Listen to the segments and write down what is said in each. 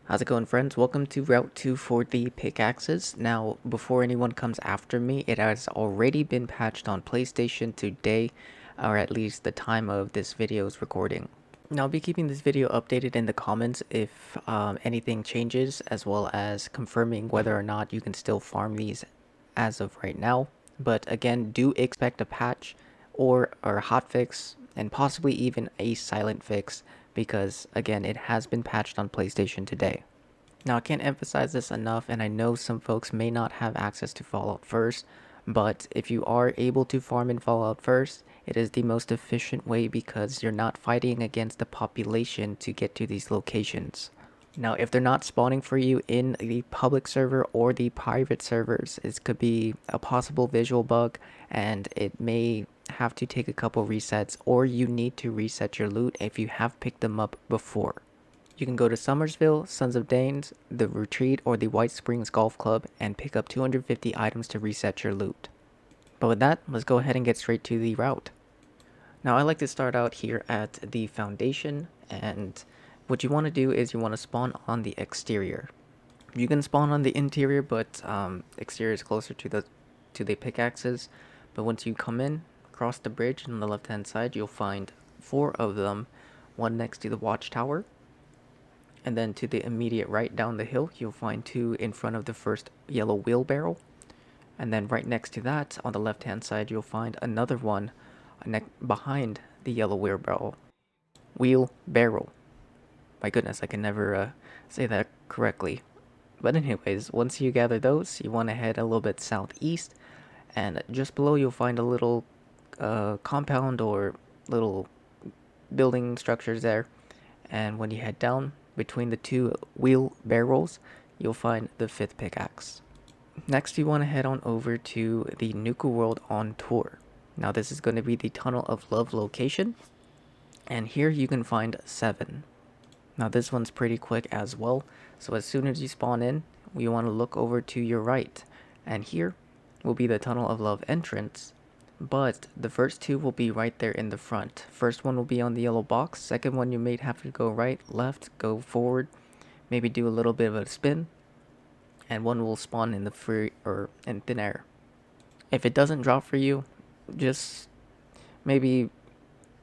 How's it going, friends? Welcome to Route 2 for the Pickaxes. Now, before anyone comes after me, it has already been patched on PlayStation today, or at least the time of this video's recording. Now, I'll be keeping this video updated in the comments if anything changes, as well as confirming whether or not you can still farm these as of right now. But again, do expect a patch or a hotfix, and possibly even a silent fix, because again, it has been patched on PlayStation today. Now, I can't emphasize this enough, and I know some folks may not have access to Fallout First, but if you are able to farm in Fallout First, it is the most efficient way because you're not fighting against the population to get to these locations. Now, if they're not spawning for you in the public server or the private servers, it could be a possible visual bug, and it may have to take a couple resets, or you need to reset your loot if you have picked them up before. You can go to Summersville, Sons of Danes, the Retreat, or the White Springs Golf Club and pick up 250 items to reset your loot. But with that, let's go ahead and get straight to the route. Now, I like to start out here at the foundation, and what you want to do is you want to spawn on the exterior. You can spawn on the interior, but exterior is closer to the pickaxes. But once you come in, across the bridge on the left-hand side, you'll find 4 of them, one next to the watchtower. And then to the immediate right down the hill, you'll find 2 in front of the first yellow wheelbarrow. And then right next to that, on the left-hand side, you'll find another one behind the yellow wheelbarrow. Wheelbarrow. My goodness, I can never say that correctly. But anyways, once you gather those, you want to head a little bit southeast. And just below, you'll find a little compound or little building structures there. And when you head down, between the 2 wheelbarrows, you'll find the 5th pickaxe. Next, you want to head on over to the Nuka World on tour. Now, this is going to be the Tunnel of Love location, and here you can find 7. Now, this one's pretty quick as well, so as soon as you spawn in, you want to look over to your right, and here will be the Tunnel of Love entrance, but the first 2 will be right there in the front. First one will be on the yellow box. Second one, you may have to go right, left, go forward, maybe do a little bit of a spin. And one will spawn in the free or in thin air. If it doesn't drop for you, just maybe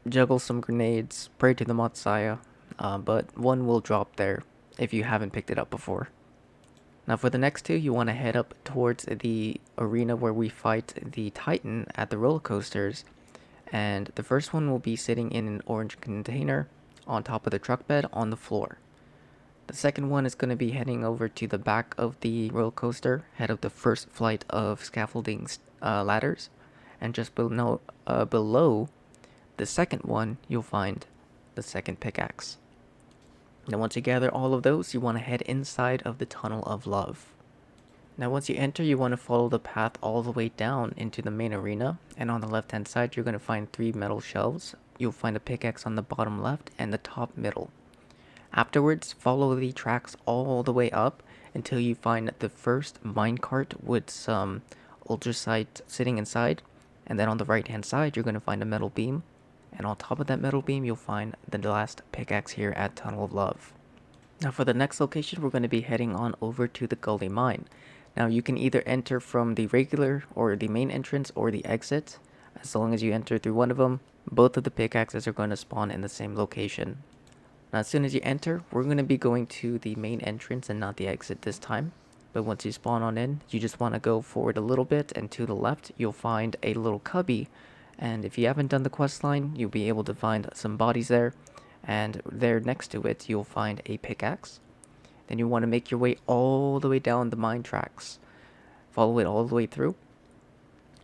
juggle some grenades, pray to the Messiah. But one will drop there if you haven't picked it up before. Now for the next 2, you want to head up towards the arena where we fight the Titan at the roller coasters. And the first one will be sitting in an orange container on top of the truck bed on the floor. The second one is going to be heading over to the back of the roller coaster, head of the first flight of scaffolding ladders. And just below the second one, you'll find the 2nd pickaxe. Now once you gather all of those, you want to head inside of the Tunnel of Love. Now once you enter, you want to follow the path all the way down into the main arena, and on the left hand side you're going to find 3 metal shelves. You'll find a pickaxe on the bottom left and the top middle. Afterwards, follow the tracks all the way up until you find the first minecart with some ultracite sitting inside, and then on the right hand side you're going to find a metal beam. And on top of that metal beam, you'll find the last pickaxe here at Tunnel of Love. Now for the next location, we're going to be heading on over to the Gly Mine. Now you can either enter from the regular or the main entrance or the exit. As long as you enter through one of them, both of the pickaxes are going to spawn in the same location. Now as soon as you enter, we're going to be going to the main entrance and not the exit this time. But once you spawn on in, you just want to go forward a little bit, and to the left, you'll find a little cubby. And if you haven't done the quest line, you'll be able to find some bodies there. And there next to it, you'll find a pickaxe. Then you want to make your way all the way down the mine tracks. Follow it all the way through.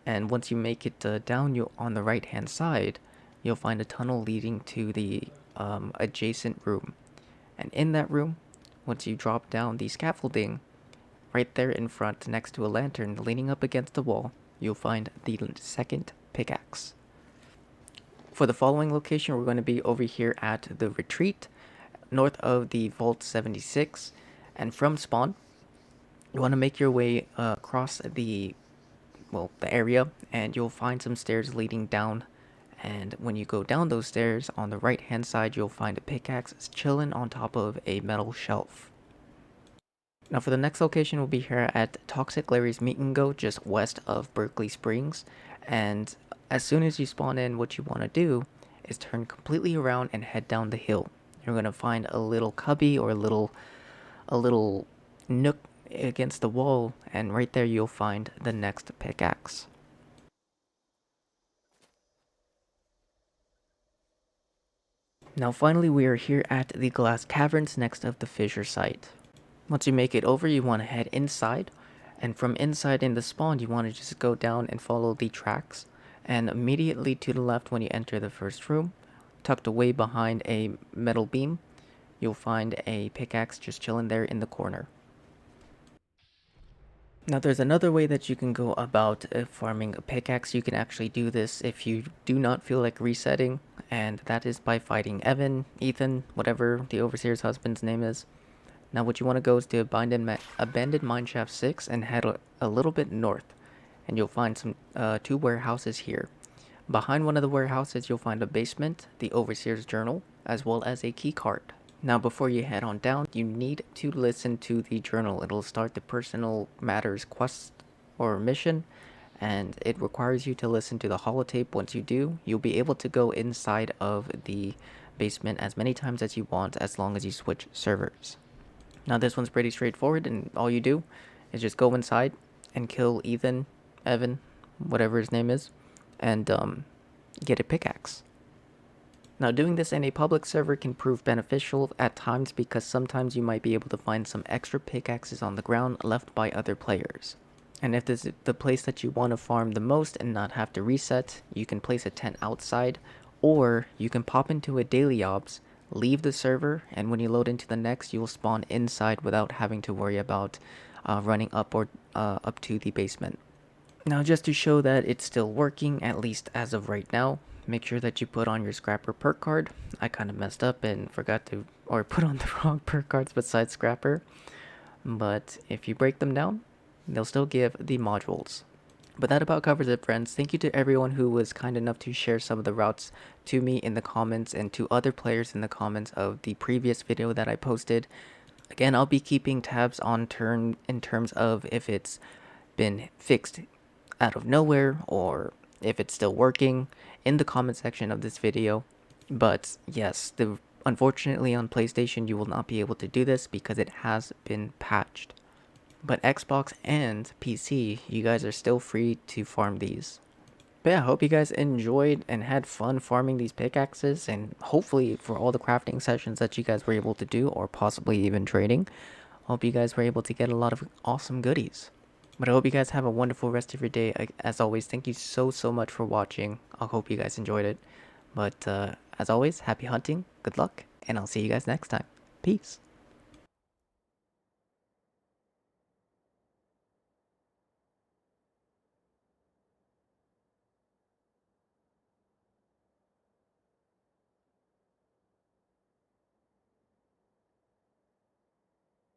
And once you make it down, on the right hand side, you'll find a tunnel leading to the adjacent room. And in that room, once you drop down the scaffolding, right there in front next to a lantern leaning up against the wall, you'll find the 2nd pickaxe. For the following location, we're going to be over here at the Retreat, north of the Vault 76, and from spawn, you want to make your way across the area, and you'll find some stairs leading down. And when you go down those stairs, on the right hand side, you'll find a pickaxe chilling on top of a metal shelf. Now for the next location, we'll be here at Toxic Larry's Meet and Go, just west of Berkeley Springs. And as soon as you spawn in, what you want to do is turn completely around and head down the hill. You're gonna find a little cubby or a little nook against the wall, and right there you'll find the next pickaxe. Now finally we are here at the glass caverns next of the fissure site. Once you make it over, you want to head inside, and from inside in the spawn you want to just go down and follow the tracks, and immediately to the left when you enter the first room, tucked away behind a metal beam, you'll find a pickaxe just chilling there in the corner. Now there's another way that you can go about farming a pickaxe. You can actually do this if you do not feel like resetting, and that is by fighting Evan, Ethan, whatever the Overseer's husband's name is. Now what you want to go is to Abandoned Mineshaft 6 and head a little bit north, and you'll find some two warehouses here. Behind one of the warehouses you'll find a basement, the Overseer's Journal, as well as a key card. Now before you head on down, you need to listen to the journal. It'll start the personal matters quest or mission, and it requires you to listen to the holotape. Once you do, you'll be able to go inside of the basement as many times as you want, as long as you switch servers. Now this one's pretty straightforward, and all you do is just go inside and kill Ethan, Evan, whatever his name is, and get a pickaxe. Now doing this in a public server can prove beneficial at times because sometimes you might be able to find some extra pickaxes on the ground left by other players. And if this is the place that you want to farm the most and not have to reset, you can place a tent outside, or you can pop into a daily ops, leave the server, and when you load into the next, you'll spawn inside without having to worry about running up or up to the basement. Now just to show that it's still working, at least as of right now, make sure that you put on your scrapper perk card. I kind of messed up and forgot to, or put on the wrong perk cards besides scrapper. But if you break them down, they'll still give the modules. But that about covers it, friends. Thank you to everyone who was kind enough to share some of the routes to me in the comments and to other players in the comments of the previous video that I posted. Again, I'll be keeping tabs on in terms of if it's been fixed out of nowhere or if it's still working in the comment section of this video. But yes, unfortunately on PlayStation you will not be able to do this because it has been patched. But Xbox and PC, you guys are still free to farm these. But yeah, I hope you guys enjoyed and had fun farming these pickaxes, and hopefully for all the crafting sessions that you guys were able to do, or possibly even trading, hope you guys were able to get a lot of awesome goodies. But I hope you guys have a wonderful rest of your day. As always, thank you so much for watching. I hope you guys enjoyed it. But as always, happy hunting, good luck, and I'll see you guys next time. Peace.